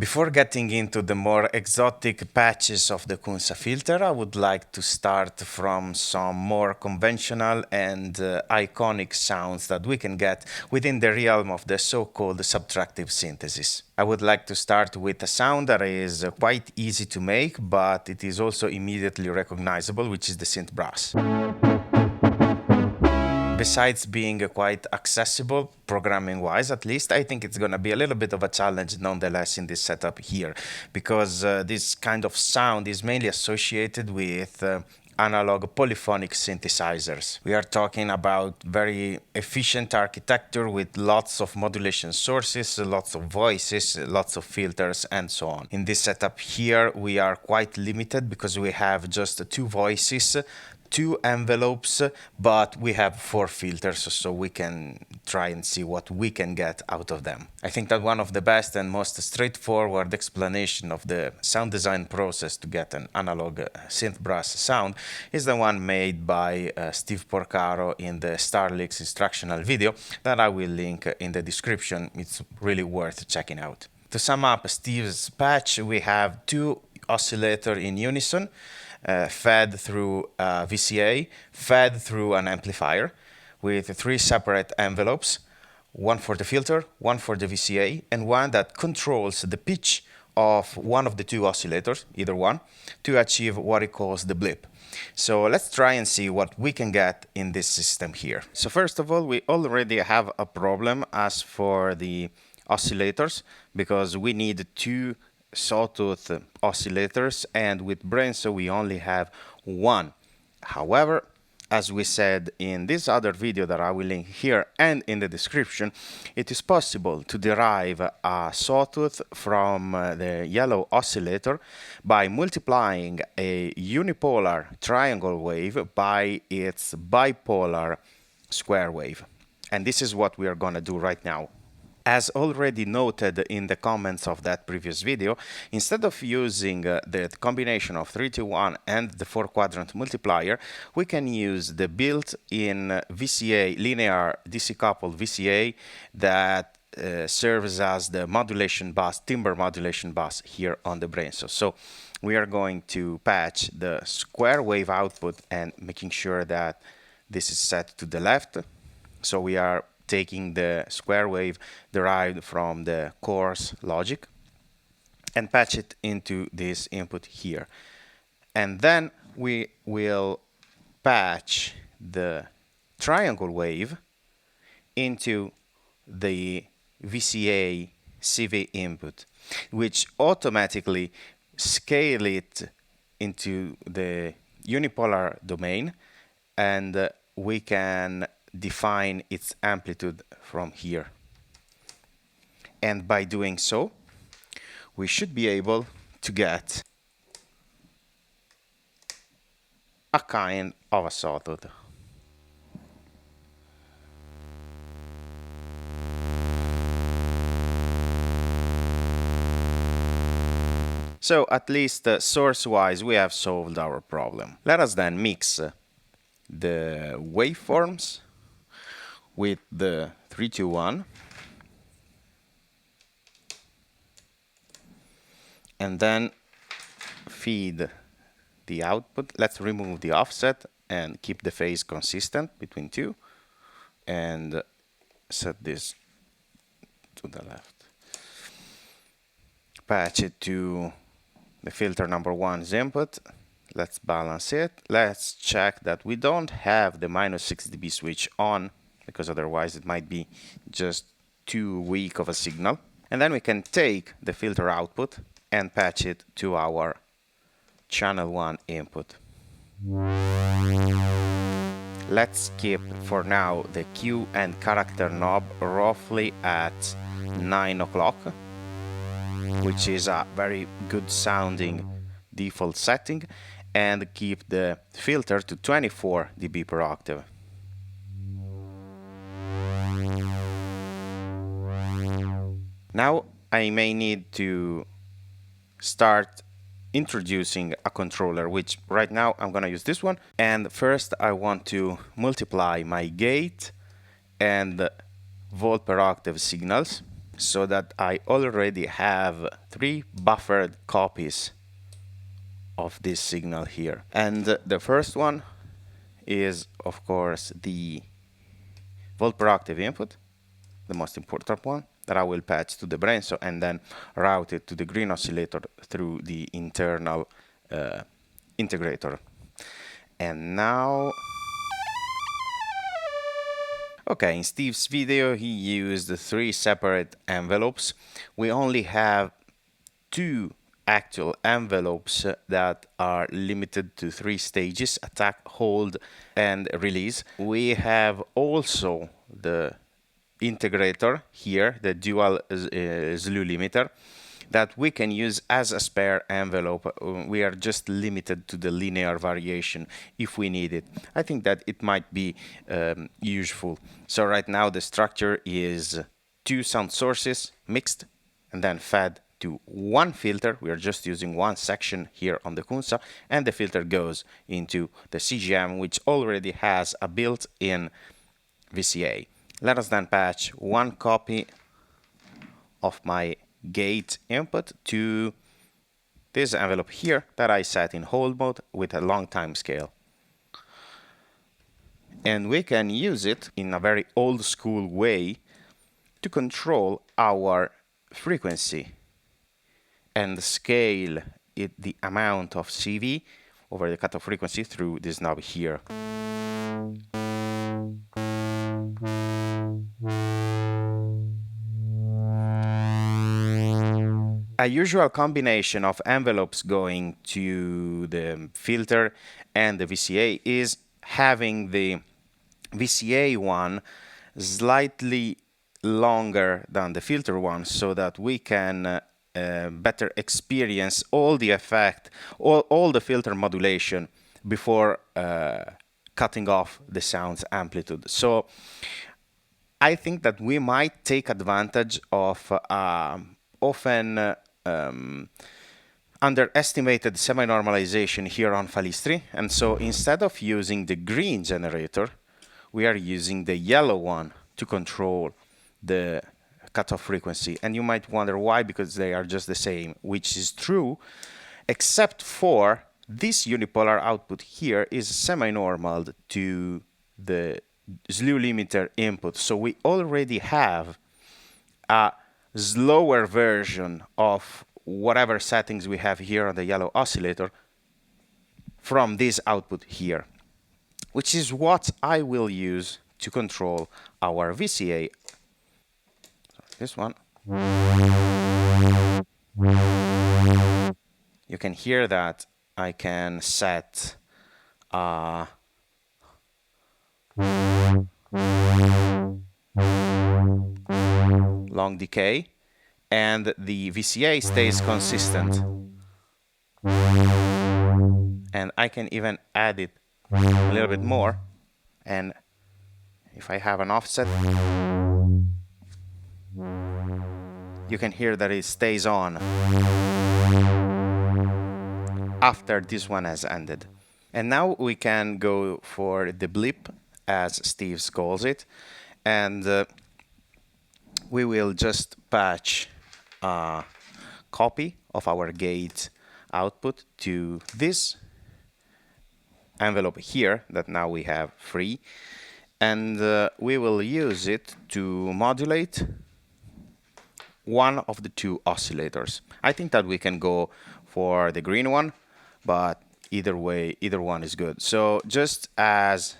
Before getting into the more exotic patches of the CUNSA filter, I would like to start from some more conventional and iconic sounds that we can get within the realm of the so-called subtractive synthesis. I would like to start with a sound that is quite easy to make, but it is also immediately recognizable, which is the synth brass. Besides being quite accessible, programming-wise at least, I think it's going to be a little bit of a challenge nonetheless in this setup here, because this kind of sound is mainly associated with analog polyphonic synthesizers. We are talking about very efficient architecture with lots of modulation sources, lots of voices, lots of filters, and so on. In this setup here, we are quite limited because we have just two voices, two envelopes, but we have four filters, so we can try and see what we can get out of them. I think that one of the best and most straightforward explanation of the sound design process to get an analog synth brass sound is the one made by Steve Porcaro in the Starlix instructional video that I will link in the description. It's really worth checking out. To sum up Steve's patch, we have two oscillators in unison, fed through VCA, fed through an amplifier with three separate envelopes, one for the filter, one for the VCA, and one that controls the pitch of one of the two oscillators, either one, to achieve what he calls the blip. So let's try and see what we can get in this system here. So first of all, we already have a problem as for the oscillators, because we need two sawtooth oscillators, and with BRENSO we only have one. However, as we said in this other video that I will link here and in the description, it is possible to derive a sawtooth from the yellow oscillator by multiplying a unipolar triangle wave by its bipolar square wave. And this is what we are going to do right now. As already noted in the comments of that previous video, instead of using the combination of 3-2-1 and the 4-quadrant multiplier, we can use the built-in VCA, linear DC-coupled VCA that serves as the modulation bus, timbre modulation bus here on the BRENSO. So we are going to patch the square wave output and making sure that this is set to the left. So we are taking the square wave derived from the coarse logic and patch it into this input here. And then we will patch the triangle wave into the VCA CV input, which automatically scale it into the unipolar domain, and we can define its amplitude from here. And by doing so, we should be able to get a kind of a sawtooth. So at least source-wise we have solved our problem. Let us then mix the waveforms with the 3-2-1, and then feed the output. Let's remove the offset and keep the phase consistent between two, and set this to the left. Patch it to the filter number one's input. Let's balance it. Let's check that we don't have the -6 dB switch on, because otherwise it might be just too weak of a signal. And then we can take the filter output and patch it to our channel 1 input. Let's keep for now the Q and character knob roughly at 9 o'clock, which is a very good sounding default setting, and keep the filter to 24 dB per octave. Now I may need to start introducing a controller, which right now I'm going to use this one. And first I want to multiply my gate and volt per octave signals. so that I already have 3 buffered copies of this signal here. And the first one is, of course, the volt per octave input, the most important one, that I will patch to the BRENSO and then route it to the green oscillator through the internal integrator. And now, okay, in Steve's video he used 3 separate envelopes. We only have 2 actual envelopes that are limited to 3 stages: attack, hold, and release. We have also the integrator here, the dual slew limiter, that we can use as a spare envelope. We are just limited to the linear variation if we need it. I think that it might be useful. So right now the structure is 2 sound sources mixed and then fed to 1 filter. We are just using 1 section here on the CUNSA, and the filter goes into the CGM, which already has a built-in VCA. Let us then patch 1 copy of my gate input to this envelope here that I set in hold mode with a long time scale. And we can use it in a very old school way to control our frequency and scale it, the amount of CV over the cutoff frequency, through this knob here. A usual combination of envelopes going to the filter and the VCA is having the VCA one slightly longer than the filter one, so that we can better experience all the effect, all the filter modulation before cutting off the sound's amplitude. So I think that we might take advantage of often underestimated semi-normalization here on Falistri, and so instead of using the green generator, we are using the yellow one to control the cutoff frequency. And you might wonder why, because they are just the same, which is true, except for this unipolar output here is semi-normaled to the slew limiter input. So we already have a slower version of whatever settings we have here on the yellow oscillator from this output here, which is what I will use to control our VCA. This one. You can hear that I can set long decay, and the VCA stays consistent. And I can even add it a little bit more, and if I have an offset, you can hear that it stays on after this one has ended. And now we can go for the blip, as Steve calls it, and we will just patch a copy of our gate output to this envelope here that now we have free, and we will use it to modulate one of the 2 oscillators. I think that we can go for the green one, but either way, either one is good. So just as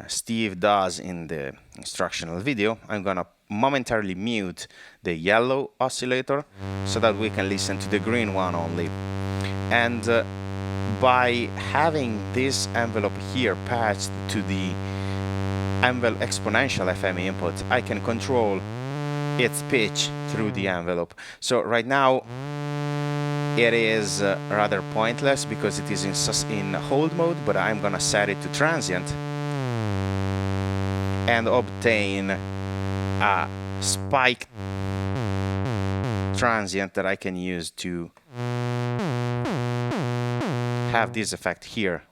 Steve does in the instructional video, I'm gonna momentarily mute the yellow oscillator so that we can listen to the green one only. And by having this envelope here patched to the exponential FM input, I can control its pitch through the envelope. So right now it is rather pointless because it is in hold mode, but I'm gonna set it to transient and obtain a spike transient that I can use to have this effect here.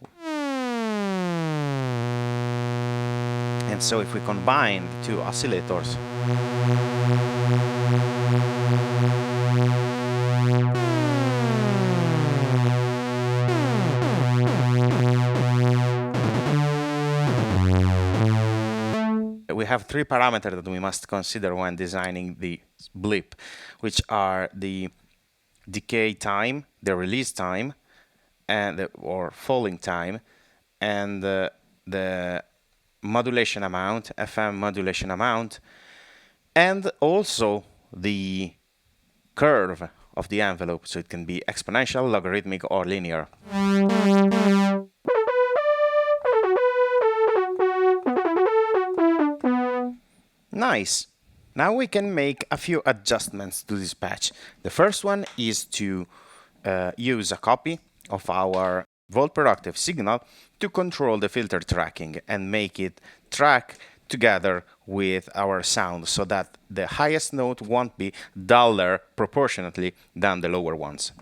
And so if we combine the 2 oscillators, have three parameters that we must consider when designing the blip, which are the decay time, the release time, and or falling time, and the modulation amount, FM modulation amount, and also the curve of the envelope, so it can be exponential, logarithmic, or linear. Nice. Now we can make a few adjustments to this patch. The first one is to use a copy of our volt per octave signal to control the filter tracking and make it track together with our sound so that the highest note won't be duller proportionately than the lower ones.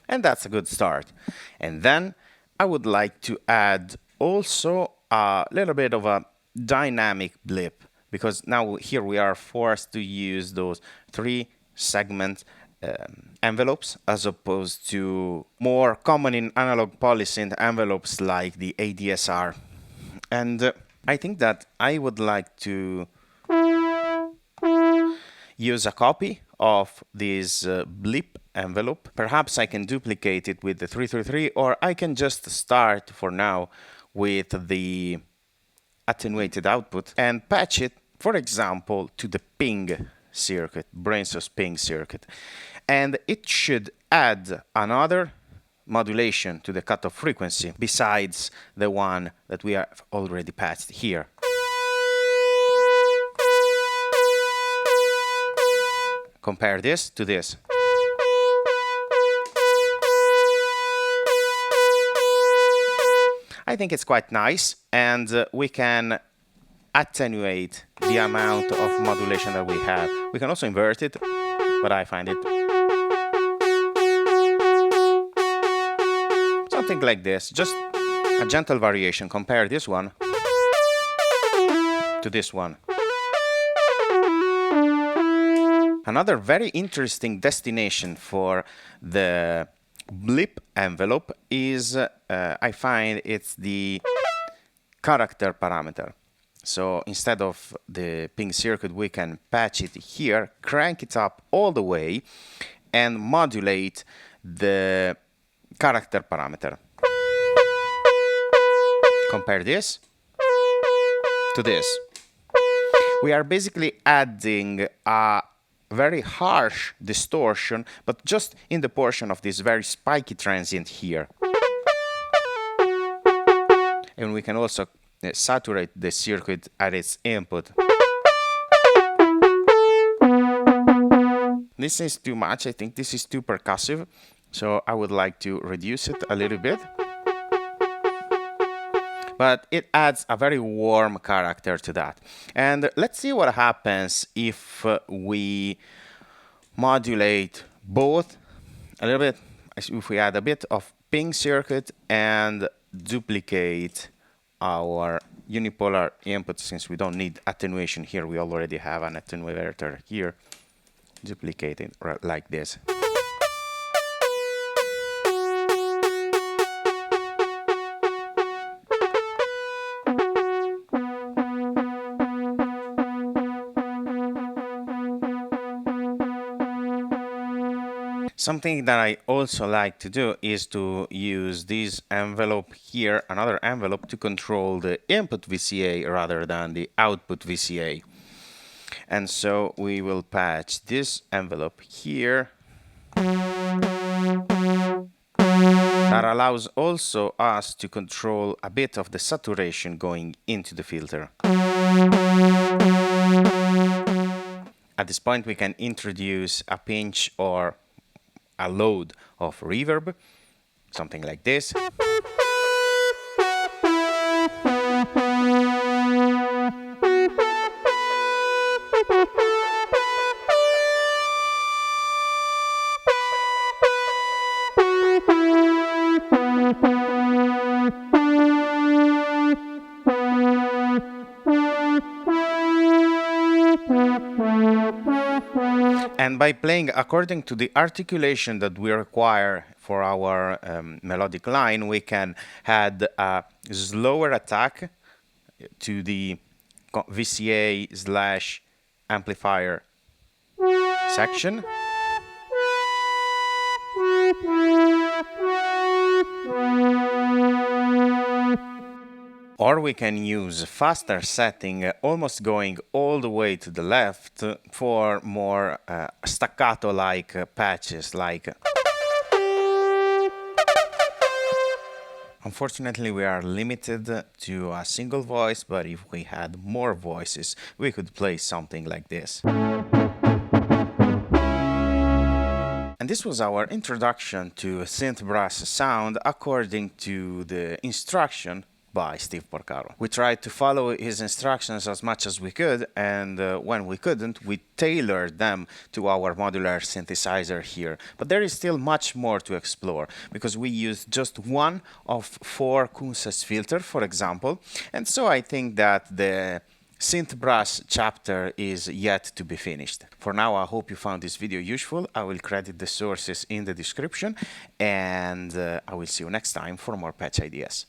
And that's a good start. And then I would like to add also a little bit of a dynamic blip, because now here we are forced to use those 3-segment envelopes as opposed to more common in analog polysynth envelopes like the ADSR. And I think that I would like to use a copy of this blip envelope. Perhaps I can duplicate it with the 333, or I can just start for now with the attenuated output and patch it, for example, to the ping circuit, BRENSO's ping circuit. And it should add another modulation to the cutoff frequency besides the one that we have already patched here. Compare this to this. I think it's quite nice, and we can attenuate the amount of modulation that we have. We can also invert it, but I find it something like this, just a gentle variation. Compare this one to this one. Another very interesting destination for the blip envelope is, I find it's the character parameter. So instead of the ping circuit, we can patch it here, crank it up all the way, and modulate the character parameter. Compare this to this. We are basically adding a very harsh distortion, but just in the portion of this very spiky transient here. And we can also saturate the circuit at its input. This is too much. I think this is too percussive, so I would like to reduce it a little bit. But it adds a very warm character to that. And let's see what happens if we modulate both a little bit, if we add a bit of ping circuit and duplicate our unipolar input. Since we don't need attenuation here, we already have an attenuator here. Duplicate it like this. Something that I also like to do is to use this envelope here, another envelope, to control the input VCA rather than the output VCA. And so we will patch this envelope here. That allows also us to control a bit of the saturation going into the filter. At this point, we can introduce a pinch or a load of reverb, something like this. And by playing according to the articulation that we require for our melodic line, we can add a slower attack to the VCA slash amplifier section. Or we can use faster setting, almost going all the way to the left for more staccato-like patches, like... Unfortunately, we are limited to a single voice, but if we had more voices, we could play something like this. And this was our introduction to synth brass sound according to the instruction by Steve Porcaro. We tried to follow his instructions as much as we could, and when we couldn't, we tailored them to our modular synthesizer here. But there is still much more to explore, because we used just one of 4 CUNSA filters, for example, and so I think that the synth brass chapter is yet to be finished. For now, I hope you found this video useful. I will credit the sources in the description, and I will see you next time for more patch ideas.